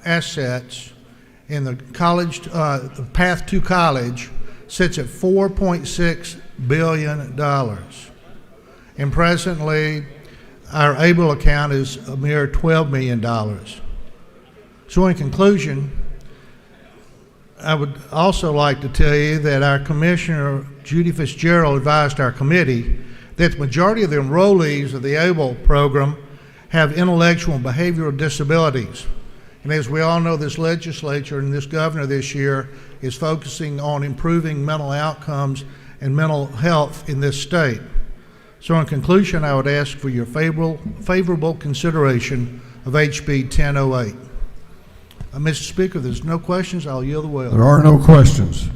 assets in the college, the path to college sits at $4.6 billion. And presently, our ABLE account is a mere $12 million. So in conclusion, I would also like to tell you that our Commissioner, Judy Fitzgerald, advised our committee that the majority of the enrollees of the ABLE program have intellectual and behavioral disabilities. And as we all know, this legislature and this governor this year is focusing on improving mental outcomes and mental health in this state. So in conclusion, I would ask for your favorable consideration of HB 1008. Mr. Speaker, if there's no questions, I'll yield the wheel. There are no questions.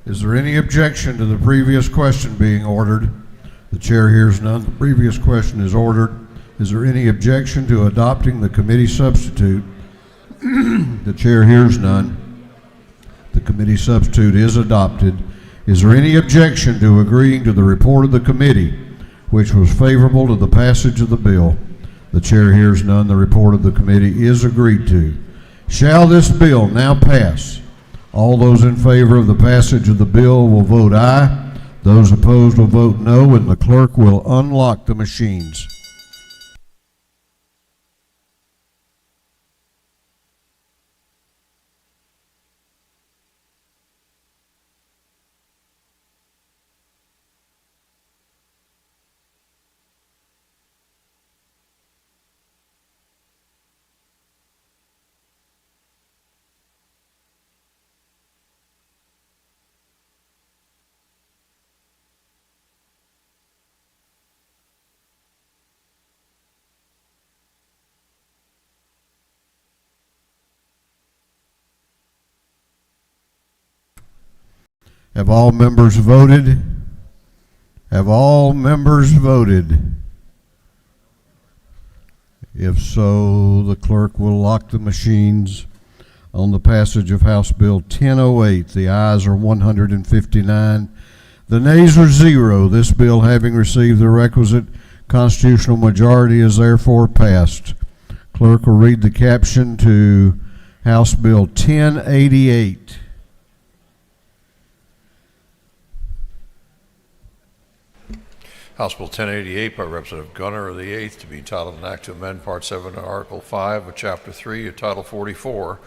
Is there any objection to the previous question being ordered? The chair hears none. The previous question is ordered. Is there any objection to adopting the committee substitute? The chair hears none. The committee substitute is adopted. Is there any objection to agreeing to the report of the committee, which was favorable to the passage of the bill? The chair hears none. The report of the committee is agreed to. Shall this bill now pass? All those in favor of the passage of the bill will vote aye. Those opposed will vote no, and the clerk will unlock the machines. Have all members voted? Have all members voted? If so, the clerk will lock the machines on the passage of House Bill 1008. The ayes are 159. The nays are 0. This bill, having received the requisite constitutional majority, is therefore passed. Clerk will read the caption to House Bill 1088. House Bill 1088 by Representative Gunner of the 8th to be entitled an act to amend Part 7 of Article 5 of Chapter 3 of Title 44 of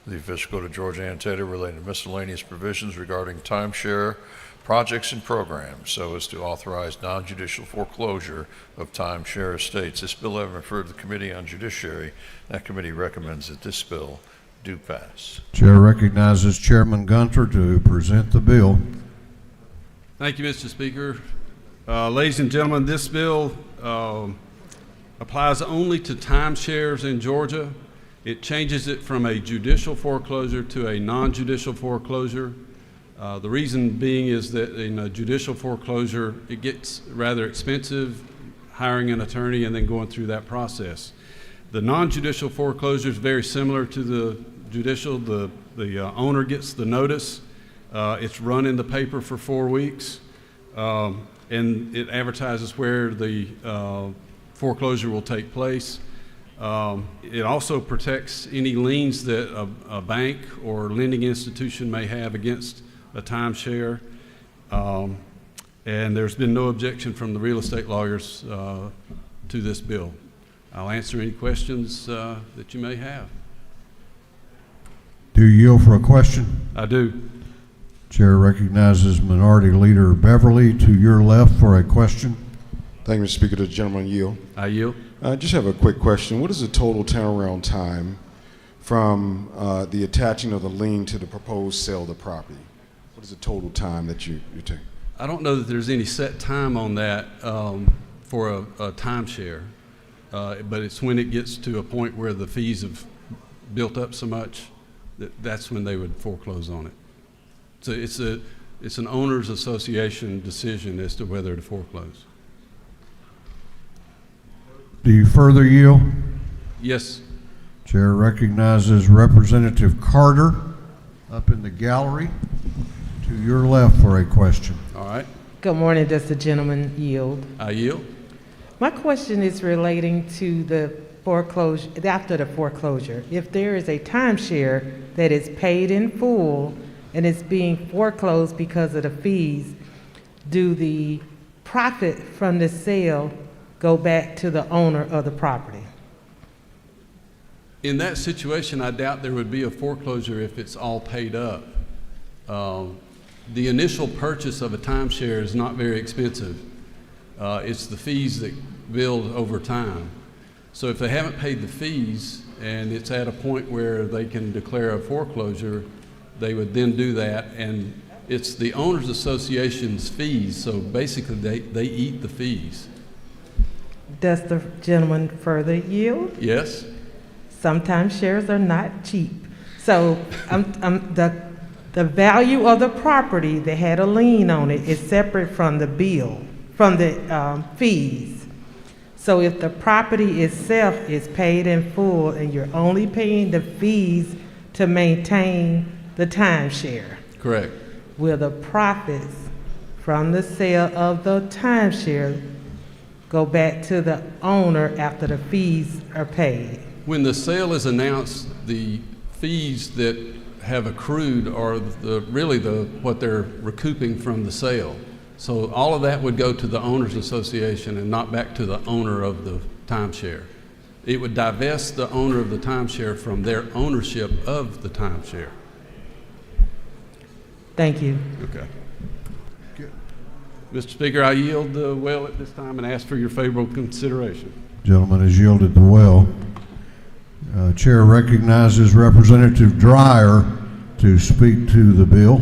the Official Code of Georgia Annotated relating to miscellaneous provisions regarding timeshare projects and programs so as to authorize non-judicial foreclosure of timeshare estates. This bill having referred to the Committee on Judiciary, that committee recommends that this bill do pass. Chair recognizes Chairman Gunter to present the bill. Thank you, Mr. Speaker. Ladies and gentlemen, this bill applies only to timeshares in Georgia. It changes it from a judicial foreclosure to a non-judicial foreclosure. The reason being is that in a judicial foreclosure, it gets rather expensive hiring an attorney and then going through that process. The non-judicial foreclosure is very similar to the judicial. The owner gets the notice. It's run in the paper for 4 weeks. And it advertises where the foreclosure will take place. It also protects any liens that a bank or lending institution may have against a timeshare. And there's been no objection from the real estate lawyers to this bill. I'll answer any questions that you may have. Do you yield for a question? I do. Chair recognizes Minority Leader Beverly to your left for a question. Thank you, Mr. Speaker. The gentleman yield. I yield. I just have a quick question. What is the total turnaround time from the attaching of the lien to the proposed sale of the property? What is the total time that you take? I don't know that there's any set time on that for a timeshare, but it's when it gets to a point where the fees have built up so much that's when they would foreclose on it. So it's an owners association decision as to whether to foreclose. Do you further yield? Yes. Chair recognizes Representative Carter up in the gallery to your left for a question. All right. Good morning. Does the gentleman yield? I yield. My question is relating to the foreclosure, after the foreclosure, if there is a timeshare that is paid in full and it's being foreclosed because of the fees, do the profit from the sale go back to the owner of the property? In that situation, I doubt there would be a foreclosure if it's all paid up. The initial purchase of a timeshare is not very expensive. It's the fees that build over time. So if they haven't paid the fees and it's at a point where they can declare a foreclosure, they would then do that, and it's the owners association's fees, so basically they eat the fees. Does the gentleman further yield? Yes? Sometimes shares are not cheap. So the value of the property that had a lien on it is separate from the bill, from the fees. So if the property itself is paid in full and you're only paying the fees to maintain the timeshare, Correct. will the profits from the sale of the timeshare go back to the owner after the fees are paid? When the sale is announced, the fees that have accrued are really what they're recouping from the sale. So all of that would go to the owners association and not back to the owner of the timeshare. It would divest the owner of the timeshare from their ownership of the timeshare. Thank you. Okay. Mr. Speaker, I yield the well at this time and ask for your favorable consideration. Gentleman has yielded the well. Chair recognizes Representative Dreyer to speak to the bill.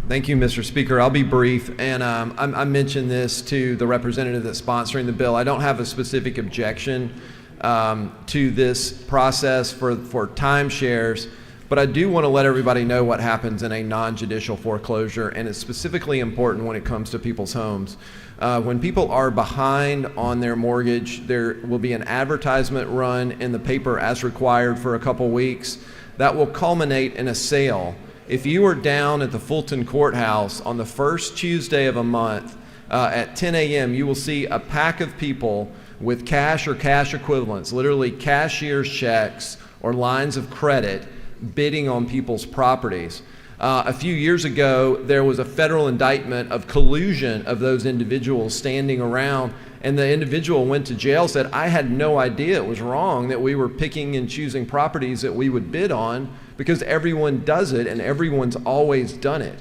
Thank you, Mr. Speaker. I'll be brief, and I mentioned this to the representative that's sponsoring the bill. I don't have a specific objection to this process for timeshares, but I do want to let everybody know what happens in a non-judicial foreclosure, and it's specifically important when it comes to people's homes. When people are behind on their mortgage, there will be an advertisement run in the paper as required for a couple weeks that will culminate in a sale. If you are down at the Fulton Courthouse on the first Tuesday of a month at 10 a.m., you will see a pack of people with cash or cash equivalents, literally cashier's checks or lines of credit, bidding on people's properties. A few years ago, there was a federal indictment of collusion of those individuals standing around, and the individual went to jail, said, I had no idea it was wrong that we were picking and choosing properties that we would bid on, because everyone does it and everyone's always done it.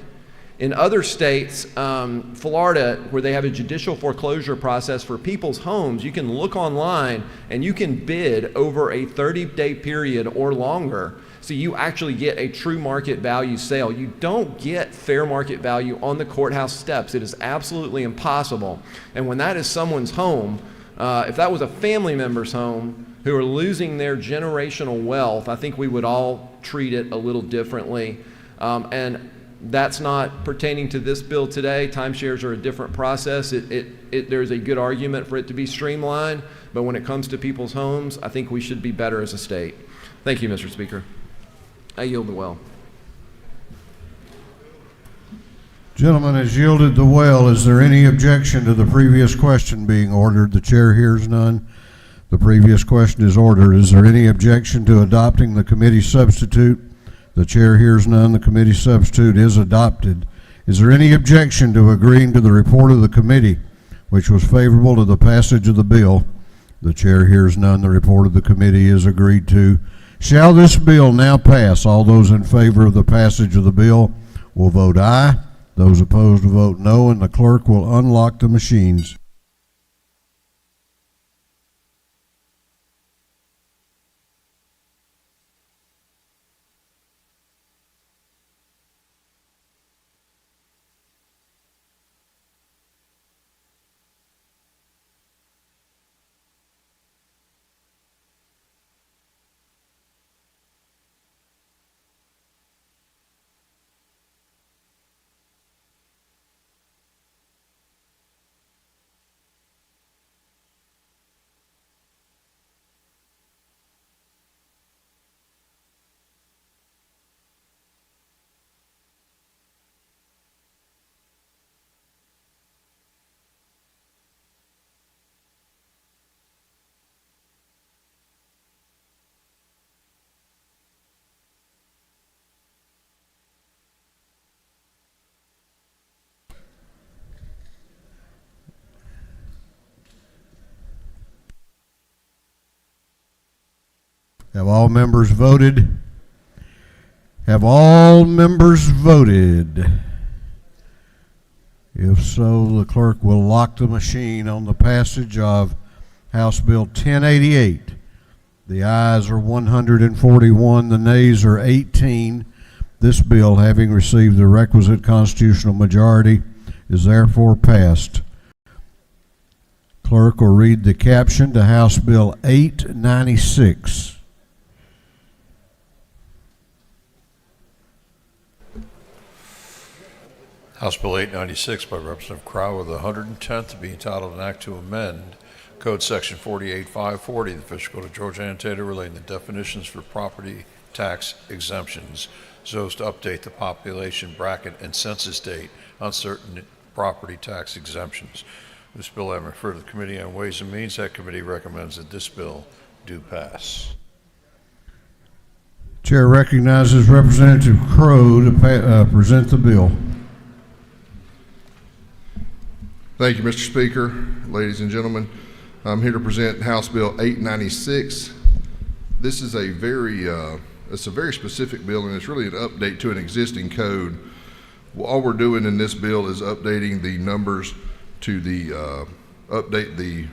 In other states, Florida, where they have a judicial foreclosure process for people's homes, you can look online and you can bid over a 30-day period or longer. So you actually get a true market value sale. You don't get fair market value on the courthouse steps. It is absolutely impossible. And when that is someone's home, if that was a family member's home who are losing their generational wealth, I think we would all treat it a little differently. And that's not pertaining to this bill today. Timeshares are a different process. There's a good argument for it to be streamlined, but when it comes to people's homes, I think we should be better as a state. Thank you, Mr. Speaker. I yield the well. Gentleman has yielded the well. Is there any objection to the previous question being ordered? The chair hears none. The previous question is ordered. Is there any objection to adopting the committee substitute? The chair hears none. The committee substitute is adopted. Is there any objection to agreeing to the report of the committee, which was favorable to the passage of the bill? The chair hears none. The report of the committee is agreed to. Shall this bill now pass? All those in favor of the passage of the bill will vote aye. Those opposed will vote no, and the clerk will unlock the machines. Have all members voted? Have all members voted? If so, the clerk will lock the machine on the passage of House Bill 1088. The ayes are 141, the nays are 18. This bill, having received the requisite constitutional majority, is therefore passed. Clerk will read the caption to House Bill 896. House Bill 896 by Representative Crowell with the 110th to be entitled an act to amend Code Section 48540 of the Official Code of Georgia Annotated relating to definitions for property tax exemptions so as to update the population bracket and census date on certain property tax exemptions. This bill having referred to the Committee on Ways and Means, that committee recommends that this bill do pass. Chair recognizes Representative Crowe to present the bill. Thank you, Mr. Speaker. Ladies and gentlemen, I'm here to present House Bill 896. This is it's a very specific bill, and it's really an update to an existing code. All we're doing in this bill is updating the numbers to update the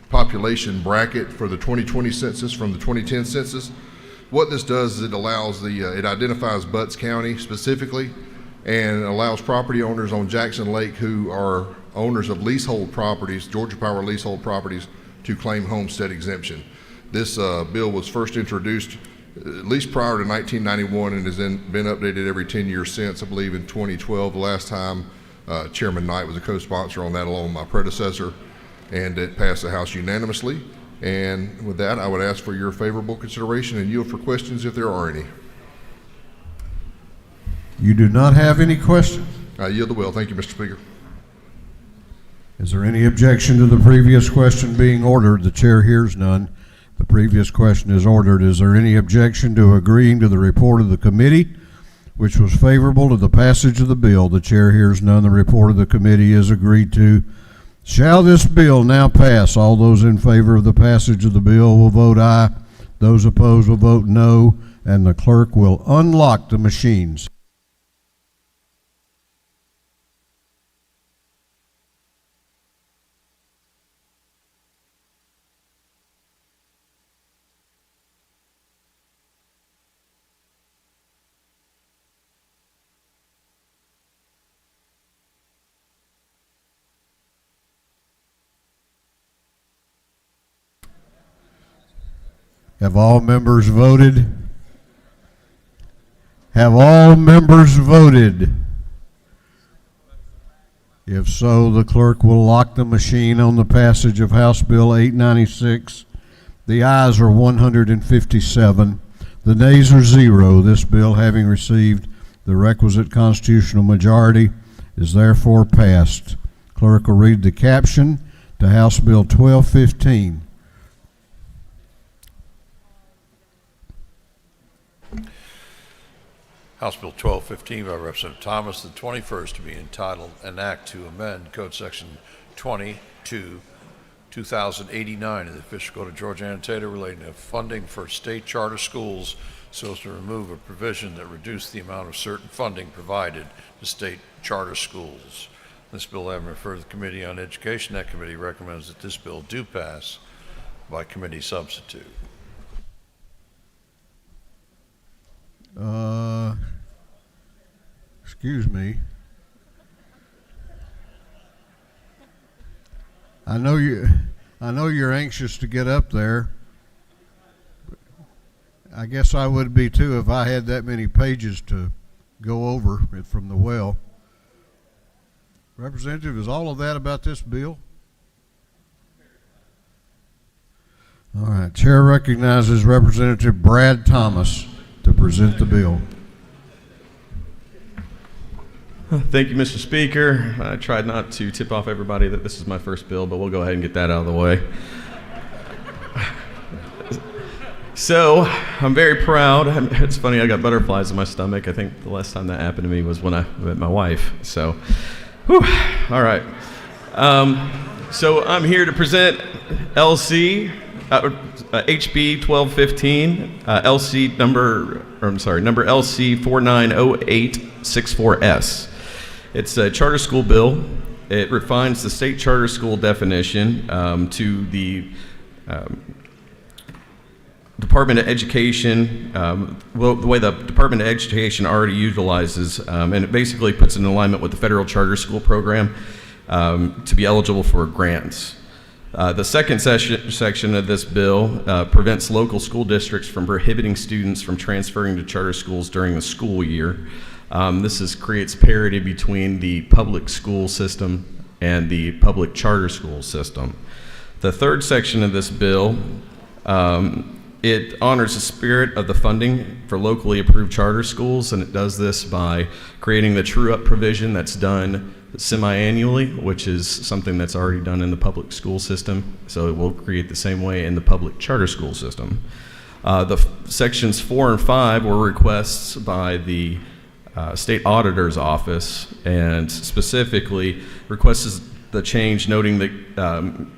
population bracket for the 2020 census from the 2010 census. What this does is it allows it identifies Butts County specifically and allows property owners on Jackson Lake who are owners of leasehold properties, Georgia Power leasehold properties, to claim homestead exemption. This bill was first introduced at least prior to 1991 and has then been updated every 10 years since. I believe in 2012, the last time Chairman Knight was a co-sponsor on that along with my predecessor, and it passed the House unanimously. And with that, I would ask for your favorable consideration and yield for questions if there are any. You do not have any questions? I yield the will. Thank you, Mr. Speaker. Is there any objection to the previous question being ordered? The chair hears none. The previous question is ordered. Is there any objection to agreeing to the report of the committee, which was favorable to the passage of the bill? The chair hears none. The report of the committee is agreed to. Shall this bill now pass? All those in favor of the passage of the bill will vote aye. Those opposed will vote no, and the clerk will unlock the machines. Have all members voted? Have all members voted? If so, the clerk will lock the machine on the passage of House Bill 896. The ayes are 157. The nays are 0. This bill, having received the requisite constitutional majority, is therefore passed. Clerk will read the caption to House Bill 1215. House Bill 1215 by Representative Thomas, the 21st, to be entitled an act to amend Code Section 2089 of the Official Code of Georgia Annotated relating to funding for state charter schools so as to remove a provision that reduced the amount of certain funding provided to state charter schools. This bill having referred to the Committee on Education, that committee recommends that this bill do pass by committee substitute. Excuse me. I know you're anxious to get up there. I guess I would be too if I had that many pages to go over from the well. Representative, is all of that about this bill? All right. Chair recognizes Representative Brad Thomas to present the bill. Thank you, Mr. Speaker. I tried not to tip off everybody that this is my first bill, but we'll go ahead and get that out of the way. So, I'm very proud. It's funny, I got butterflies in my stomach. I think the last time that happened to me was when I met my wife. So, whew, all right. So, I'm here to present LC HB 1215, LC number LC 490864S. It's a charter school bill. It refines the state charter school definition to the Department of Education, the way the Department of Education already utilizes, and it basically puts it in alignment with the federal charter school program to be eligible for grants. The second section of this bill prevents local school districts from prohibiting students from transferring to charter schools during the school year. This creates parity between the public school system and the public charter school system. The third section of this bill, it honors the spirit of the funding for locally approved charter schools, and it does this by creating the true-up provision that's done semi-annually, which is something that's already done in the public school system, so it will create the same way in the public charter school system. Sections 4 and 5 were requests by the State Auditor's Office, and specifically requests the change noting that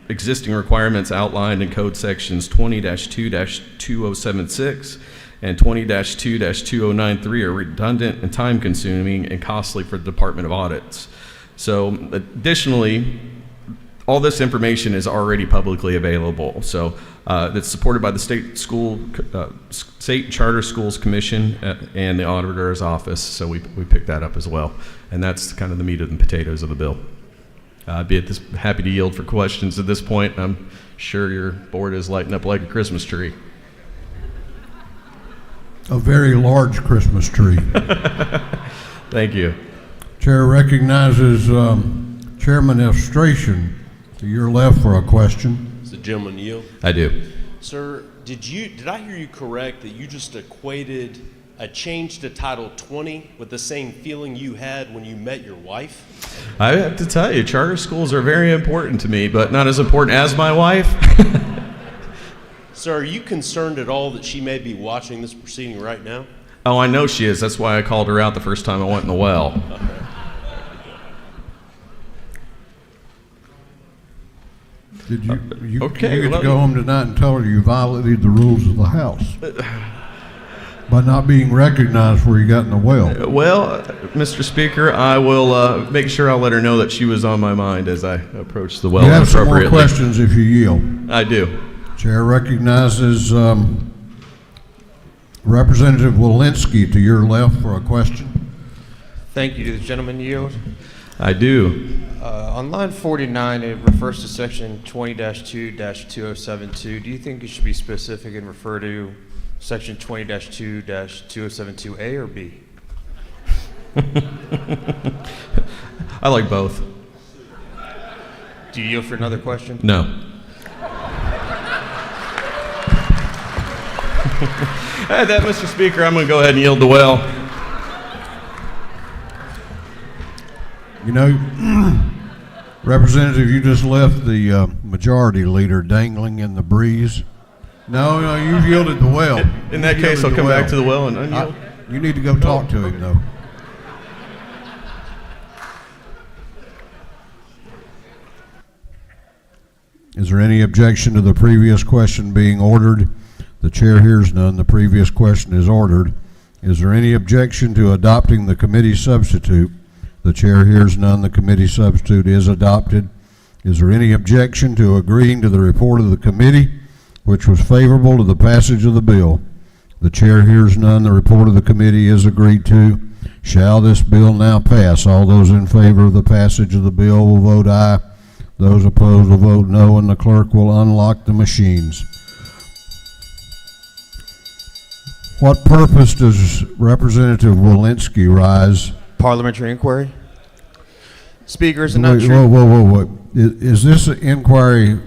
existing requirements outlined in code sections 20-2-2076 and 20-2-2093 are redundant and time-consuming and costly for the Department of Audits. So additionally, all this information is already publicly available. So it's supported by the State Charter Schools Commission and the Auditor's Office. So we picked that up as well. And that's kind of the meat and potatoes of the bill. I'd be happy to yield for questions at this point. I'm sure your board is lighting up like a Christmas tree. A very large Christmas tree. Thank you. Chair recognizes Chairman Estration to your left for a question. Does the gentleman yield? I do. Sir, did I hear you correct that you just equated a change to Title 20 with the same feeling you had when you met your wife? I have to tell you, charter schools are very important to me, but not as important as my wife. Sir, are you concerned at all that she may be watching this proceeding right now? Oh, I know she is. That's why I called her out the first time I went in the well. Did you Okay, you get well, to go home tonight and tell her you violated the rules of the House by not being recognized where you got in the well? Well, Mr. Speaker, I will make sure I'll let her know that she was on my mind as I approach the well You have some more appropriately. questions if you yield. I do. Chair recognizes Representative Walensky to your left for a question. Thank you. Do the gentleman yield? I do. On line 49, it refers to section 20-2-2072. Do you think it should be specific and refer to section 20-2-2072A or B? I like both. Do you yield for another question? No. At that, Mr. Speaker, I'm going to go ahead and yield the well. You know, Representative, you just left the majority leader dangling in the breeze. No, you've yielded the well. In that case, I'll come back to the well and unyield. You need to go talk to him, though. Is there any objection to the previous question being ordered? The chair hears none. The previous question is ordered. Is there any objection to adopting the committee substitute? The chair hears none. The committee substitute is adopted. Is there any objection to agreeing to the report of the committee, which was favorable to the passage of the bill? The chair hears none. The report of the committee is agreed to. Shall this bill now pass? All those in favor of the passage of the bill will vote aye. Those opposed will vote no, and the clerk will unlock the machines. What purpose does Representative Walensky rise? Parliamentary inquiry. Speaker, is it Wait, not true? whoa. Is this inquiry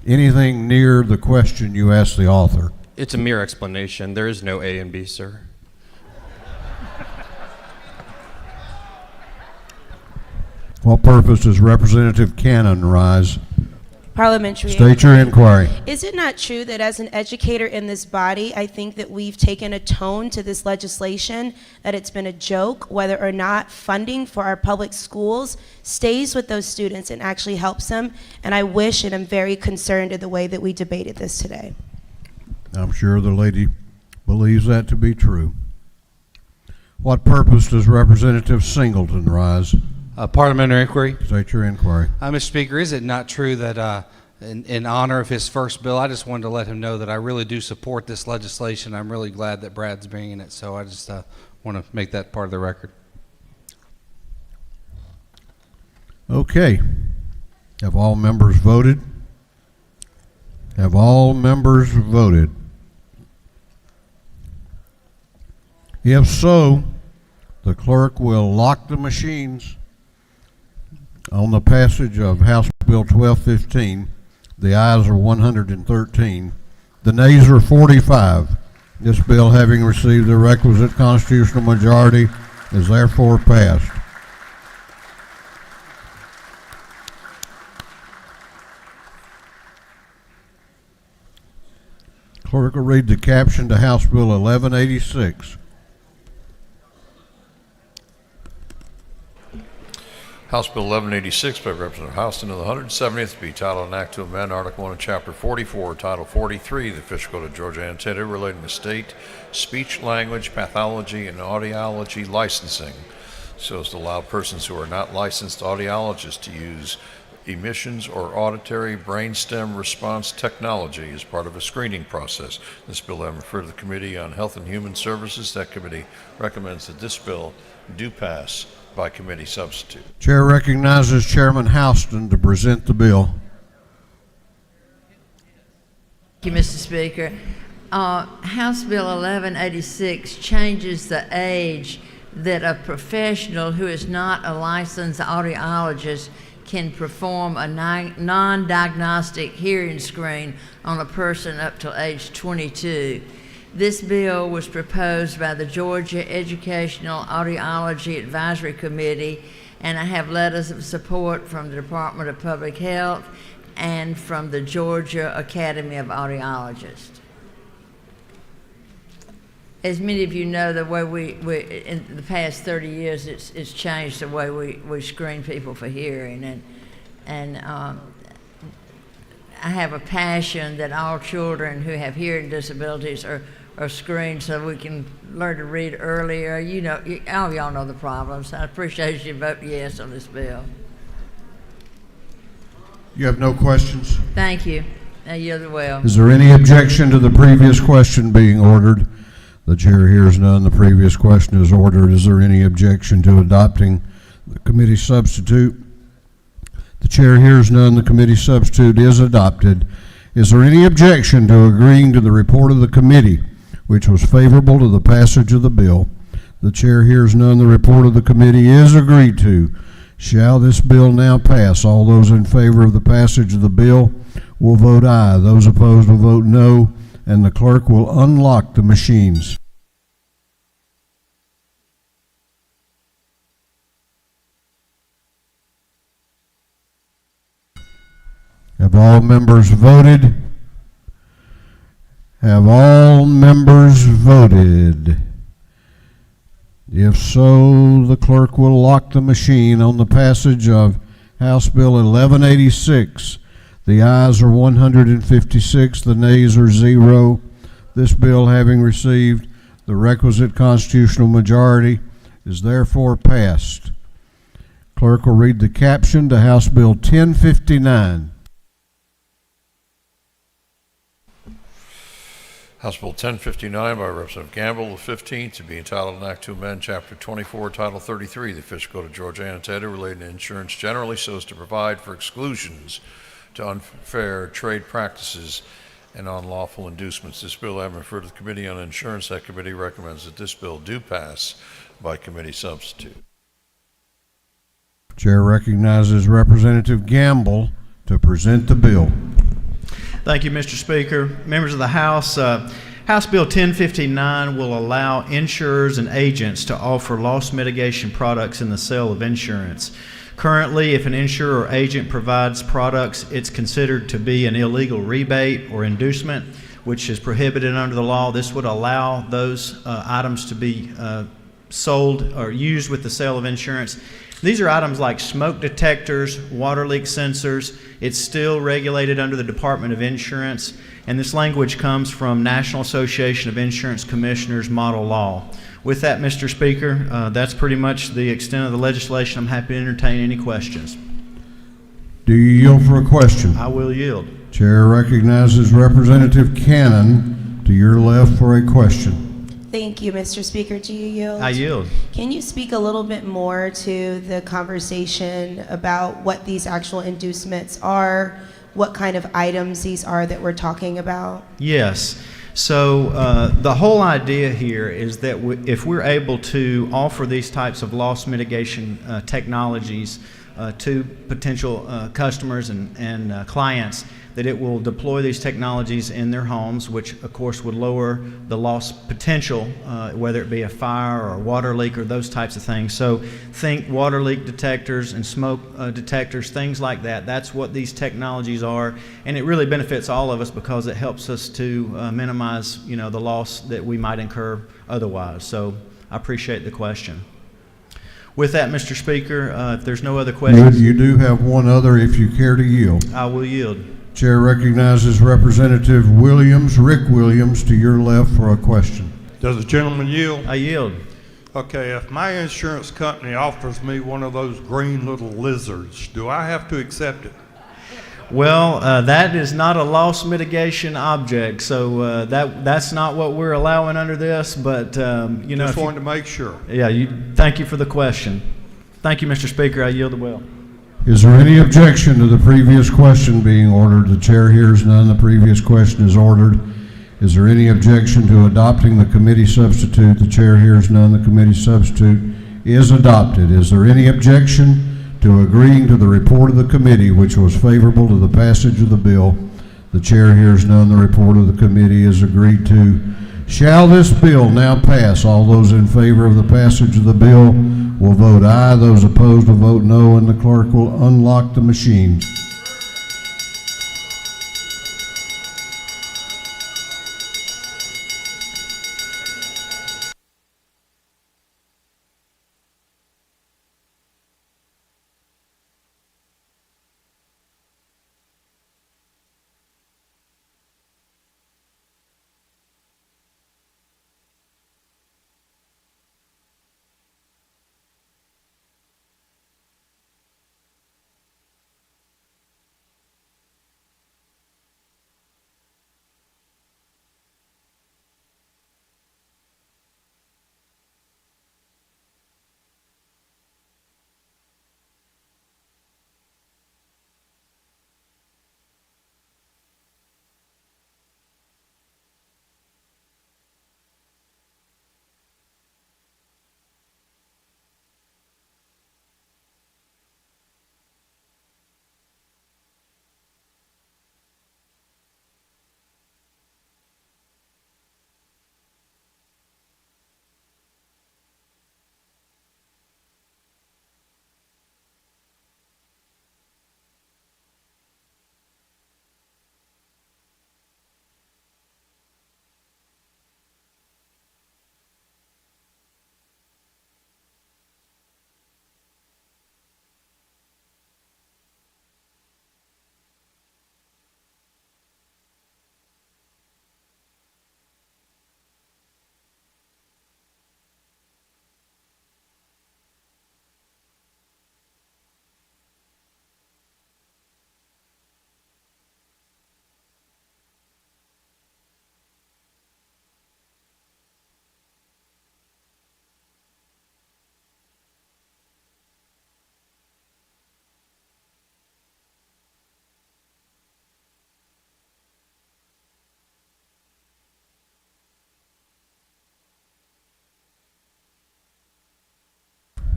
anything near the question you asked the author? It's a mere explanation. There is no A and B, sir. What purpose does Representative Cannon rise? Parliamentary. State your inquiry. Is it not true that as an educator in this body, I think that we've taken a tone to this legislation that it's been a joke whether or not funding for our public schools stays with those students and actually helps them? And I wish and I'm very concerned at the way that we debated this today. I'm sure the lady believes that to be true. What purpose does Representative Singleton rise? Parliamentary inquiry. State your inquiry. Mr. Speaker, is it not true that in honor of his first bill, I just wanted to let him know that I really do support this legislation. I'm really glad that Brad's bringing it, so I just want to make that part of the record. Okay. Have all members voted? Have all members voted? If so, the clerk will lock the machines on the passage of House Bill 1215. The ayes are 113. The nays are 45. This bill, having received the requisite constitutional majority, is therefore passed. Clerk will read the caption to House Bill 1186. House Bill 1186 by Representative Houston of the 170th be titled an act to amend Article 1 of Chapter 44, Title 43 of the Official Code of Georgia Annotated relating to state speech, language, pathology, and audiology licensing so as to allow persons who are not licensed audiologists to use emissions or auditory brainstem response technology as part of a screening process. This bill will refer to the Committee on Health and Human Services. That committee recommends that this bill do pass by committee substitute. Chair recognizes Chairman Houston to present the bill. Thank you, Mr. Speaker. House Bill 1186 changes the age that a professional who is not a licensed audiologist can perform a non-diagnostic hearing screen on a person up to age 22. This bill was proposed by the Georgia Educational Audiology Advisory Committee, and I have letters of support from the Department of Public Health and from the Georgia Academy of Audiologists. As many of you know, the way we in the past 30 years, it's changed the way we screen people for hearing, and I have a passion that all children who have hearing disabilities are screened so we can learn to read earlier. You know, all of y'all know the problems. I appreciate you vote yes on this bill. You have no questions? Thank you. Now you're well. Is there any objection to the previous question being ordered? The chair hears none. The previous question is ordered. Is there any objection to adopting the committee substitute? The chair hears none. The committee substitute is adopted. Is there any objection to agreeing to the report of the committee, which was favorable to the passage of the bill? The chair hears none. The report of the committee is agreed to. Shall this bill now pass? All those in favor of the passage of the bill will vote aye. Those opposed will vote no, and the clerk will unlock the machines. Have all members voted? Have all members voted? If so, the clerk will lock the machine on the passage of House Bill 1186. The ayes are 156, the nays are 0. This bill, having received the requisite constitutional majority, is therefore passed. Clerk will read the caption to House Bill 1059. House Bill 1059 by Representative Gamble, the 15th, to be entitled an act to amend Chapter 24, Title 33 of the Official Code of Georgia Annotated relating to insurance generally so as to provide for exclusions to unfair trade practices and unlawful inducements. This bill, having referred to the Committee on Insurance, that committee recommends that this bill do pass by committee substitute. Chair recognizes Representative Gamble to present the bill. Thank you, Mr. Speaker. Members of the House, House Bill 1059 will allow insurers and agents to offer loss mitigation products in the sale of insurance. Currently, if an insurer or agent provides products, it's considered to be an illegal rebate or inducement, which is prohibited under the law. This would allow those items to be sold or used with the sale of insurance. These are items like smoke detectors, water leak sensors. It's still regulated under the Department of Insurance, and this language comes from National Association of Insurance Commissioners model law. With that, Mr. Speaker, that's pretty much the extent of the legislation. I'm happy to entertain any questions. Do you yield for a question? I will yield. Chair recognizes Representative Cannon to your left for a question. Thank you, Mr. Speaker. Do you yield? I yield. Can you speak a little bit more to the conversation about what these actual inducements are, what kind of items these are that we're talking about? Yes. So the whole idea here is that if we're able to offer these types of loss mitigation technologies to potential customers and clients, that it will deploy these technologies in their homes, which of course would lower the loss potential, whether it be a fire or a water leak or those types of things. So think water leak detectors and smoke detectors, things like that. That's what these technologies are, and it really benefits all of us because it helps us to minimize, the loss that we might incur otherwise. So I appreciate the question. With that, Mr. Speaker, if there's no other questions. You do have one other if you care to yield. I will yield. Chair recognizes Representative Rick Williams, to your left for a question. Does the gentleman yield? I yield. Okay, if my insurance company offers me one of those green little lizards, do I have to accept it? Well, that is not a loss mitigation object, so that's not what we're allowing under this. But just wanted to make sure. Yeah. Thank you for the question. Thank you, Mr. Speaker. I yield the will. Is there any objection to the previous question being ordered? The chair hears none. The previous question is ordered. Is there any objection to adopting the committee substitute? The chair hears none. The committee substitute is adopted. Is there any objection to agreeing to the report of the committee, which was favorable to the passage of the bill? The chair hears none. The report of the committee is agreed to. Shall this bill now pass? All those in favor of the passage of the bill will vote aye. Those opposed will vote no, and the clerk will unlock the machine.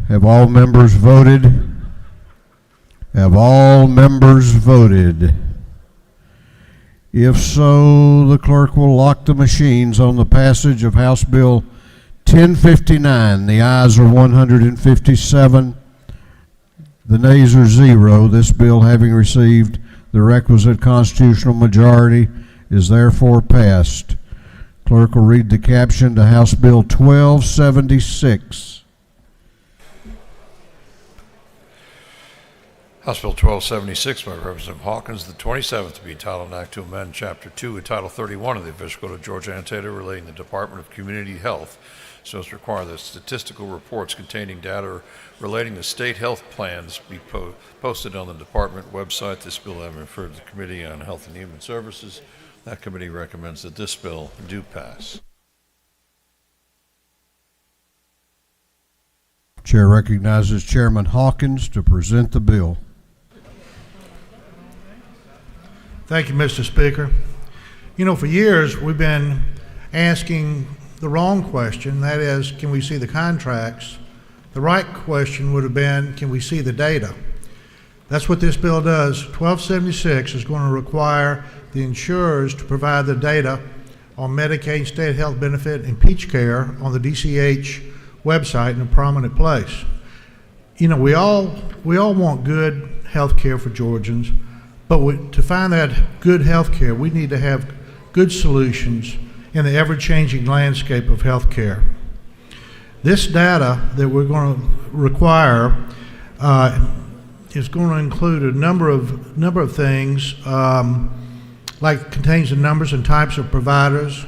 Have all members voted? Have all members voted? If so, the clerk will lock the machines on the passage of House Bill 1059. The ayes are 157. The nays are 0. This bill, having received the requisite constitutional majority, is therefore passed. Clerk will read the caption to House Bill 1276. House Bill 1276 by Representative Hawkins, the 27th to be entitled an act to amend Chapter 2 and Title 31 of the Official Code of Georgia Annotated relating the Department of Community Health, so as to require that statistical reports containing data relating to state health plans be posted on the department website. This bill having referred to the Committee on Health and Human Services. That committee recommends that this bill do pass. Chair recognizes Chairman Hawkins to present the bill. Thank you, Mr. Speaker. You know, for years we've been asking the wrong question, that is, can we see the contracts? The right question would have been, can we see the data? That's what this bill does. 1276 is going to require the insurers to provide the data on Medicaid, state health benefit, and peach care on the DCH website in a prominent place. You know, we all want good health care for Georgians, but to find that good health care, we need to have good solutions in the ever-changing landscape of health care. This data that we're going to require is going to include a number of things, like contains the numbers and types of providers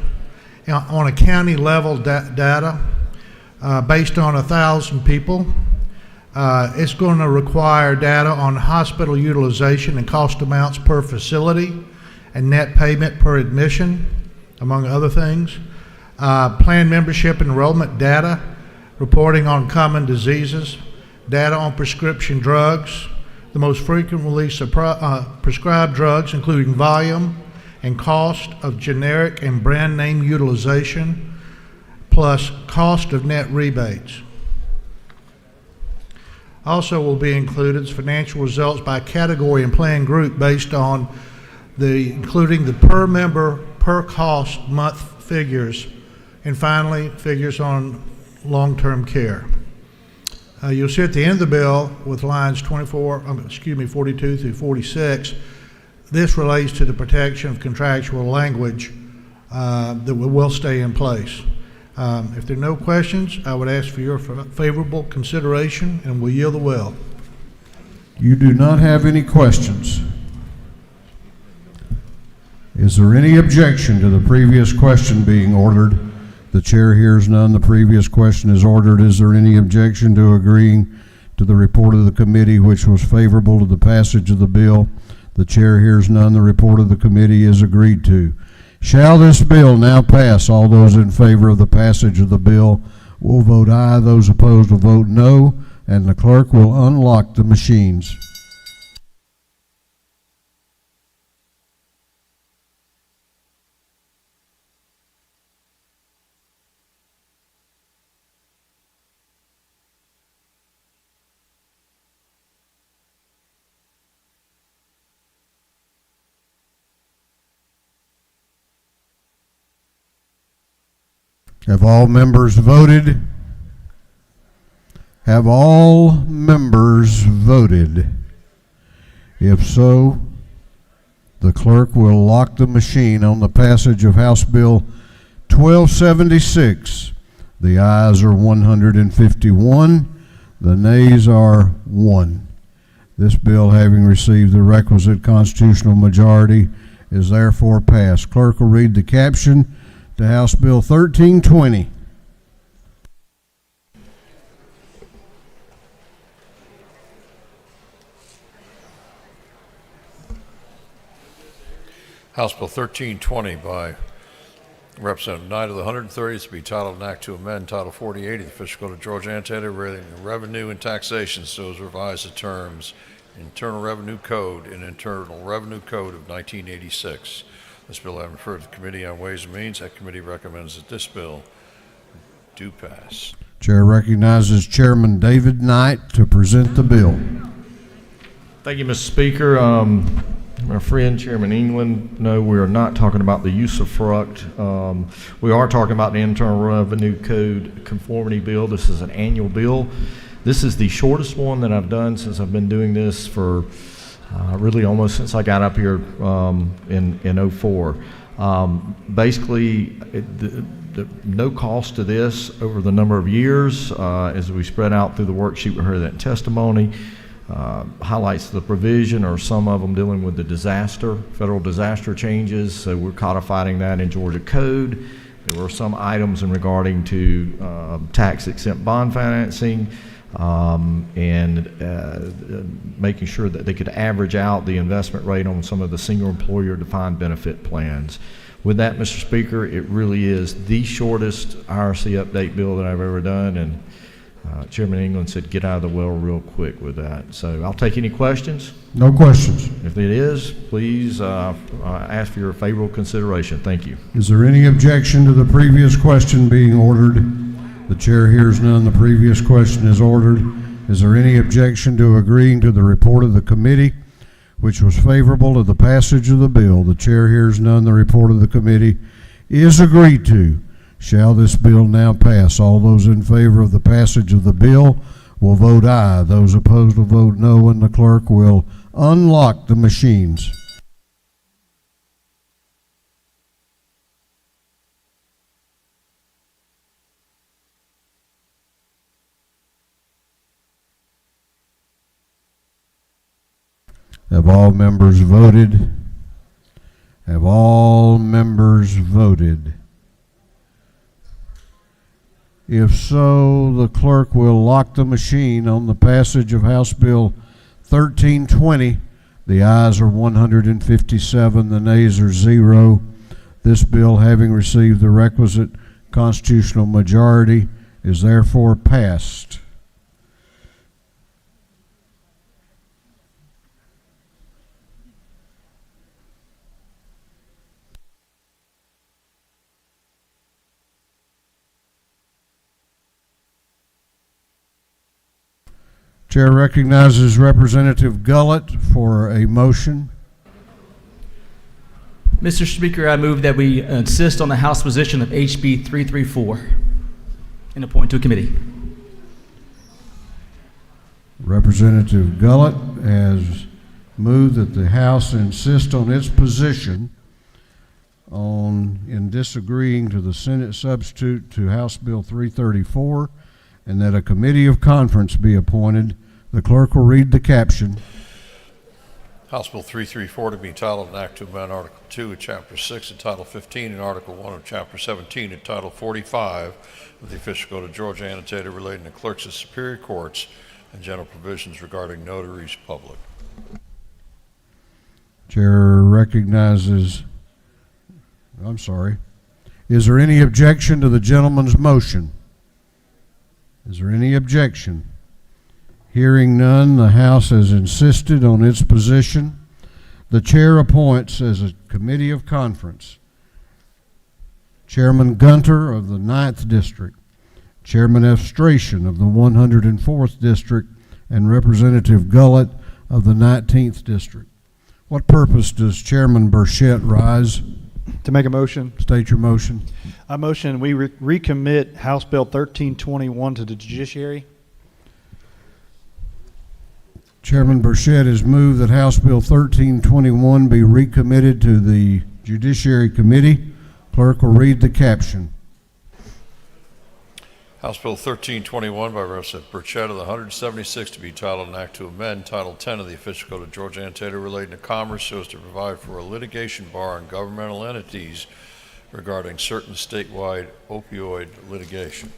on a county level data based on 1,000 people. It's going to require data on hospital utilization and cost amounts per facility and net payment per admission, among other things. Plan membership enrollment data, reporting on common diseases, data on prescription drugs, the most frequently prescribed drugs, including volume and cost of generic and brand name utilization, plus cost of net rebates. Also will be included financial results by category and plan group based on including the per member, per cost month figures, and finally figures on long-term care. You'll see at the end of the bill with lines 42 through 46, this relates to the protection of contractual language that will stay in place. If there are no questions, I would ask for your favorable consideration, and we'll yield the will. You do not have any questions. Is there any objection to the previous question being ordered? The chair hears none. The previous question is ordered. Is there any objection to agreeing to the report of the committee, which was favorable to the passage of the bill? The chair hears none. The report of the committee is agreed to. Shall this bill now pass? All those in favor of the passage of the bill will vote aye. Those opposed will vote no, and the clerk will unlock the machines. Have all members voted? Have all members voted? If so, the clerk will lock the machine on the passage of House Bill 1276. The ayes are 151. The nays are 1. This bill, having received the requisite constitutional majority, is therefore passed. Clerk will read the caption to House Bill 1320. House Bill 1320 by Representative Knight of the 130th to be titled an act to amend Title 48 of the Official Code of Georgia Annotated relating to revenue and taxation, so as revised the terms Internal Revenue Code and Internal Revenue Code of 1986. This bill having referred to the Committee on Ways and Means. That committee recommends that this bill do pass. Chair recognizes Chairman David Knight to present the bill. Thank you, Mr. Speaker. My friend Chairman England, no, we are not talking about the usufruct. We are talking about the Internal Revenue Code Conformity Bill. This is an annual bill This is the shortest one that I've done since I've been doing this for really almost since I got up here in '04. Basically, no cost to this over the number of years as we spread out through the worksheet. We heard that testimony. Highlights the provision or some of them dealing with the federal disaster changes. So we're codifying that in Georgia code. There were some items in regarding to tax-exempt bond financing and making sure that they could average out the investment rate on some of the single employer defined benefit plans. With that, Mr. Speaker, it really is the shortest IRC update bill that I've ever done, and Chairman England said get out of the well real quick with that. So I'll take any questions. No questions. If it is, please ask for your favorable consideration. Thank you. Is there any objection to the previous question being ordered? The chair hears none. The previous question is ordered. Is there any objection to agreeing to the report of the committee, which was favorable to the passage of the bill? The chair hears none. The report of the committee is agreed to. Shall this bill now pass? All those in favor of the passage of the bill will vote aye. Those opposed will vote no, and the clerk will unlock the machines. Have all members voted? Have all members voted? If so, the clerk will lock the machine on the passage of House Bill 1320. The ayes are 157, the nays are 0. This bill, having received the requisite constitutional majority, is therefore passed. Chair recognizes Representative Gullett for a motion. Mr. Speaker, I move that we insist on the House position of HB 334 and appoint to a committee. Representative Gullett has moved that the House insist on its position in disagreeing to the Senate substitute to House Bill 334 and that a committee of conference be appointed. The clerk will read the caption. House Bill 334 to be entitled an act to amend Article 2 of Chapter 6 and Title 15 and Article 1 of Chapter 17 and Title 45 of the Official Code of Georgia annotated relating to clerks of superior courts and general provisions regarding notaries public. Chair recognizes, is there any objection to the gentleman's motion? Is there any objection? Hearing none, the House has insisted on its position. The chair appoints as a committee of conference Chairman Gunter of the 9th District, Chairman F. Strachan of the 104th District, and Representative Gullett of the 19th District. What purpose does Chairman Burchett rise? To make a motion. State your motion. I motion we recommit House Bill 1321 to the judiciary. Chairman Burchett has moved that House Bill 1321 be recommitted to the Judiciary Committee. Clerk will read the caption. House Bill 1321 by Representative Burchett of the 176 to be titled an act to amend Title 10 of the Official Code of Georgia annotated relating to commerce so as to provide for a litigation bar on governmental entities regarding certain statewide opioid litigation.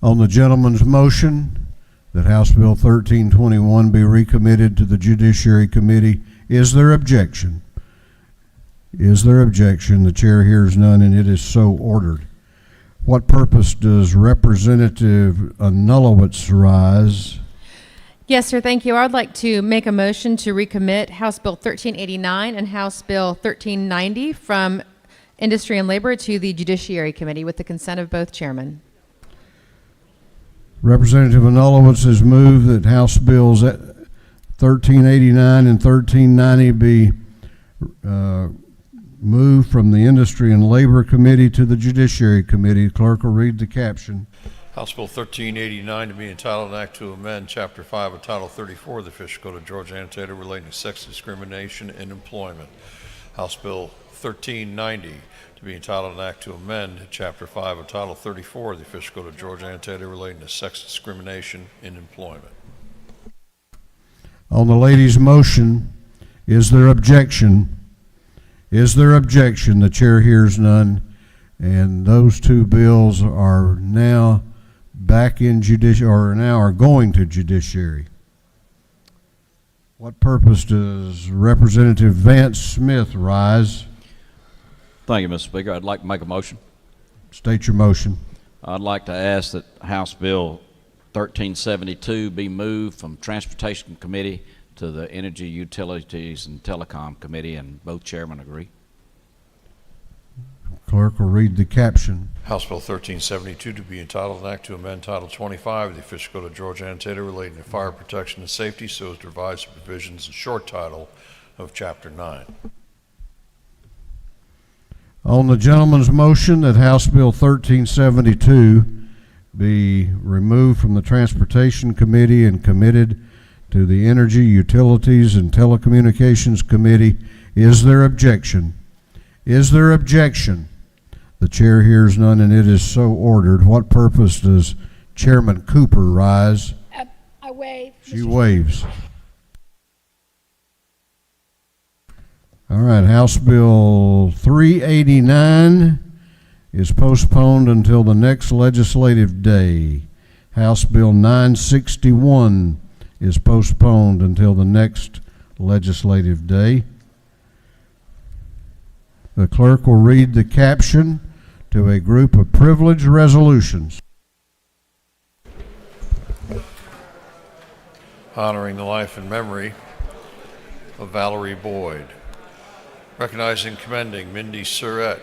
On the gentleman's motion that House Bill 1321 be recommitted to the Judiciary Committee, is there objection? Is there objection? The chair hears none, and it is so ordered. What purpose does Representative Nulowitz rise? Yes, sir, thank you. I would like to make a motion to recommit House Bill 1389 and House Bill 1390 from Industry and Labor to the Judiciary Committee with the consent of both chairmen. Representative Nulowitz has moved that House Bills 1389 and 1390 be moved from the Industry and Labor Committee to the Judiciary Committee. Clerk will read the caption. House Bill 1389 to be entitled an act to amend Chapter 5 of Title 34 of the Official Code of Georgia annotated relating to sex discrimination in employment. House Bill 1390 to be entitled an act to amend Chapter 5 of Title 34 of the Official Code of Georgia annotated relating to sex discrimination in employment. On the lady's motion, is there objection? Is there objection? The chair hears none. And those two bills are now back in are going to judiciary. What purpose does Representative Vance Smith rise? Thank you, Mr. Speaker. I'd like to make a motion. State your motion. I'd like to ask that House Bill 1372 be moved from Transportation Committee to the Energy, Utilities, and Telecom Committee, and both chairmen agree. Clerk will read the caption. House Bill 1372 to be entitled an act to amend Title 25 of the Official Code of Georgia annotated relating to fire protection and safety so as to revise the provisions and short title of Chapter 9. On the gentleman's motion that House Bill 1372 be removed from the Transportation Committee and committed to the Energy, Utilities, and Telecommunications Committee, is there objection? Is there objection? The chair hears none, and it is so ordered. What purpose does Chairman Cooper rise? I waive. She waves. All right, House Bill 389 is postponed until the next legislative day. House Bill 961 is postponed until the next legislative day. The clerk will read the caption to a group of privileged resolutions. Honoring the life and memory of Valerie Boyd. Recognizing and commending Mindy Surratt,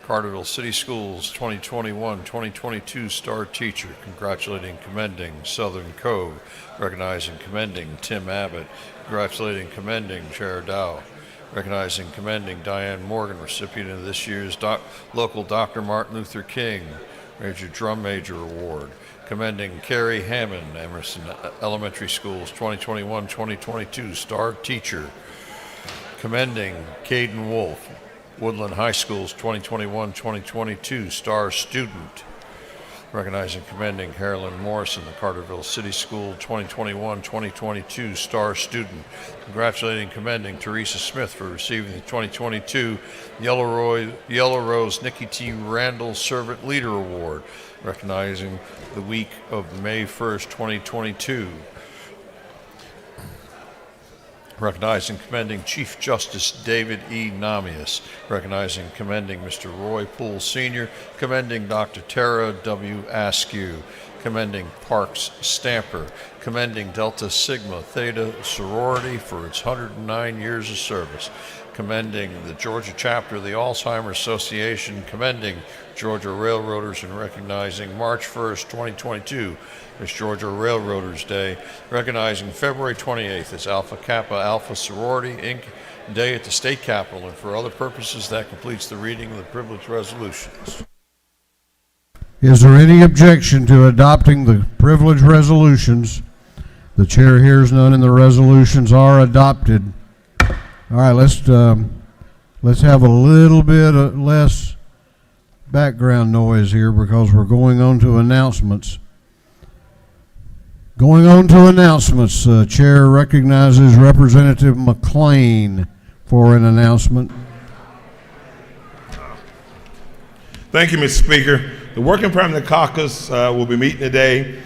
Carterville City Schools 2021-2022 Star Teacher. Congratulating and commending Southern Cove. Recognizing and commending Tim Abbott. Congratulating and commending Chair Dow. Recognizing and commending Diane Morgan, recipient of this year's local Dr. Martin Luther King Major Drum Major Award. Commending Carrie Hammond, Emerson Elementary Schools 2021-2022 Star Teacher. Commending Caden Wolf, Woodland High Schools 2021-2022 Star Student. Recognizing and commending Carolyn Morrison, the Carterville City School 2021-2022 Star Student. Congratulating and commending Teresa Smith for receiving the 2022 Yellow Rose Nikki T. Randall Servant Leader Award. Recognizing the week of May 1st, 2022. Recognizing and commending Chief Justice David E. Namias. Recognizing and commending Mr. Roy Poole Sr. Commending Dr. Tara W. Askew. Commending Parks Stamper. Commending Delta Sigma Theta Sorority for its 109 years of service. Commending the Georgia chapter of the Alzheimer Association. Commending Georgia Railroaders and recognizing March 1st, 2022 as Georgia Railroaders Day, recognizing February 28th as Alpha Kappa Alpha Sorority Inc. Day at the State Capitol, and for other purposes that completes the reading of the privileged resolutions. Is there any objection to adopting the privileged resolutions? The chair hears none and the resolutions are adopted. All right, let's have a little bit less background noise here because we're going on to announcements. Going on to announcements, Chair recognizes Representative McLean for an announcement. Thank you, Mr. Speaker. The Working Permanent Caucus will be meeting today.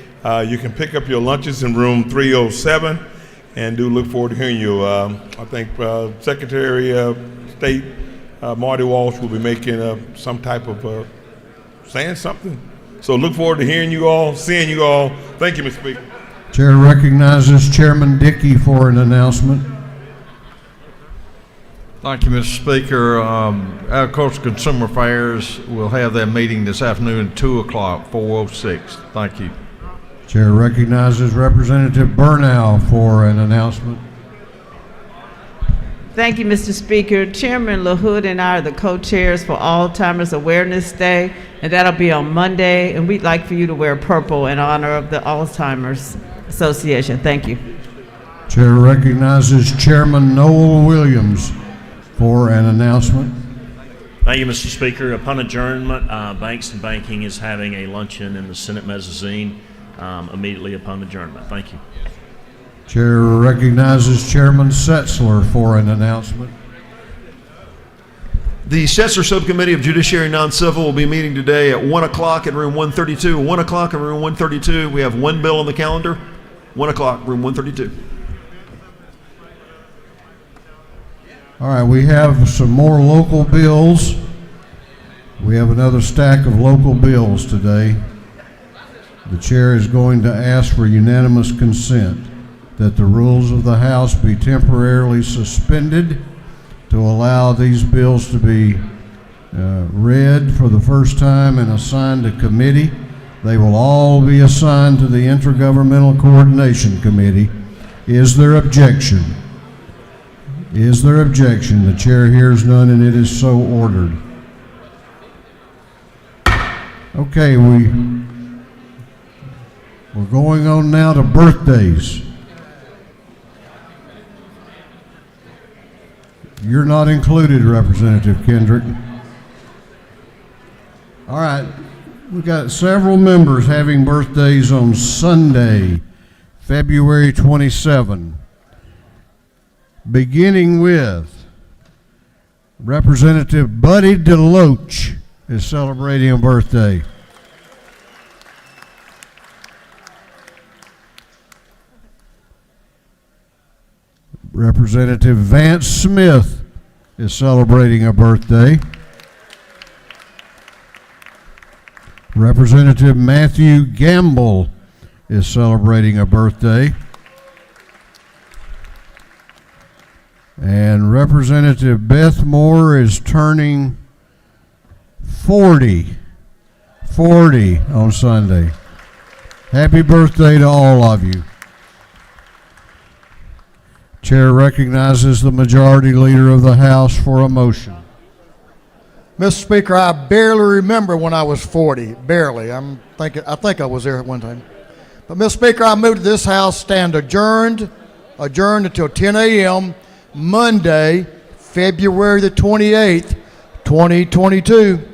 You can pick up your lunches in room 307 and do look forward to hearing you. I think Secretary of State Marty Walsh will be making some type of saying something. So look forward to hearing you all, seeing you all. Thank you, Mr. Speaker. Chair recognizes Chairman Dickey for an announcement. Thank you, Mr. Speaker. Agricultural Consumer Affairs will have their meeting this afternoon at 2 o'clock, 406. Thank you. Chair recognizes Representative Burnow for an announcement. Thank you, Mr. Speaker. Chairman LaHood and I are the co-chairs for Alzheimer's Awareness Day, and that'll be on Monday, and we'd like for you to wear purple in honor of the Alzheimer's Association. Thank you. Chair recognizes Chairman Noel Williams for an announcement. Thank you, Mr. Speaker. Upon adjournment, Banks and Banking is having a luncheon in the Senate mezzanine immediately upon adjournment. Thank you. Chair recognizes Chairman Setzler for an announcement. The Setzler Subcommittee of Judiciary Non-Civil will be meeting today at 1 o'clock in room 132. 1 o'clock in room 132. We have one bill on the calendar. 1 o'clock, room 132. All right, we have some more local bills. We have another stack of local bills today. The chair is going to ask for unanimous consent that the rules of the House be temporarily suspended to allow these bills to be read for the first time and assigned to committee. They will all be assigned to the Intergovernmental Coordination Committee. Is there objection? Is there objection? The chair hears none, and it is so ordered. Okay, we're going on now to birthdays. You're not included, Representative Kendrick. All right, we've got several members having birthdays on Sunday, February 27. Beginning with Representative Buddy DeLoach is celebrating a birthday. Representative Vance Smith is celebrating a birthday. Representative Matthew Gamble is celebrating a birthday. And Representative Beth Moore is turning 40 on Sunday. Happy birthday to all of you. Chair recognizes the Majority Leader of the House for a motion. Mr. Speaker, I barely remember when I was 40. Barely. I think I was there at one time. But Mr. Speaker, I move to this House stand adjourned until 10 a.m. Monday, February the 28th, 2022.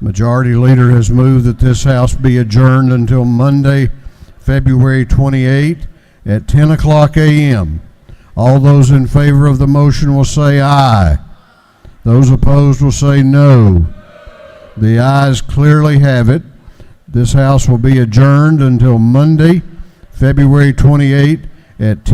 Majority Leader has moved that this House be adjourned until Monday, February 28th at 10 o'clock a.m. All those in favor of the motion will say aye. Those opposed will say no. The ayes clearly have it. This House will be adjourned until Monday, February 28th at 10